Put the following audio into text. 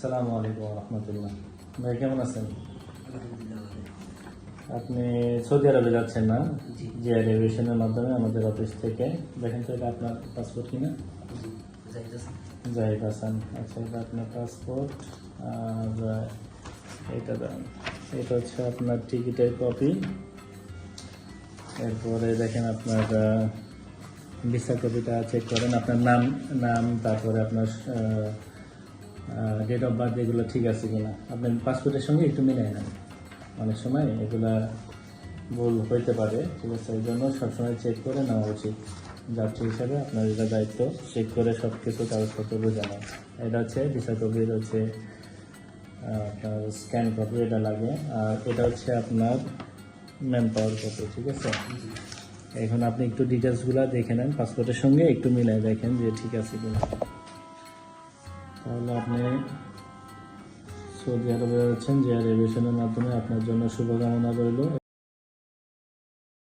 আসসালামু আলাইকুম রহমতুল্লাহ। ভাই কেমন আছেন? আপনি সৌদি আরবে যাচ্ছেন না? জি এভিয়েশনের মাধ্যমে আমাদের অফিস থেকে। দেখেন তো এটা আপনার পাসপোর্ট কিনা? জাহিদ হাসান। আচ্ছা, এটা আপনার পাসপোর্ট। আর এটা দেন, এটা হচ্ছে আপনার টিকিটের কপি। এরপরে দেখেন আপনার ভিসা কপিটা চেক করেন। আপনার নাম তারপরে আপনার ডেট অফ বার্থ এগুলো ঠিক আছে কিনা আপনার পাসপোর্টের সঙ্গে একটু মিলাই নেন। অনেক সময় এগুলা ভুল হইতে পারে, ঠিক আছে? এই জন্য সবসময় চেক করে নেওয়া উচিত। যাত্রী হিসাবে আপনার এটা দায়িত্ব চেক করে সব কিছু কাগজপত্র বোঝানো। এটা হচ্ছে ভিসা কপি, এটা হচ্ছে আপনার স্ক্যান কপি, এটা লাগে। আর এটা হচ্ছে আপনার ম্যান পাওয়ার কপি, ঠিক আছে? এখন আপনি একটু ডিটেলসগুলো দেখে নেন, পাসপোর্টের সঙ্গে একটু মিলাই দেখেন যে ঠিক আছে কিনা। তাহলে আপনি সৌদি আরবে যাচ্ছেন যে এভিয়েশনের মাধ্যমে। আপনার জন্য শুভকামনা রইল।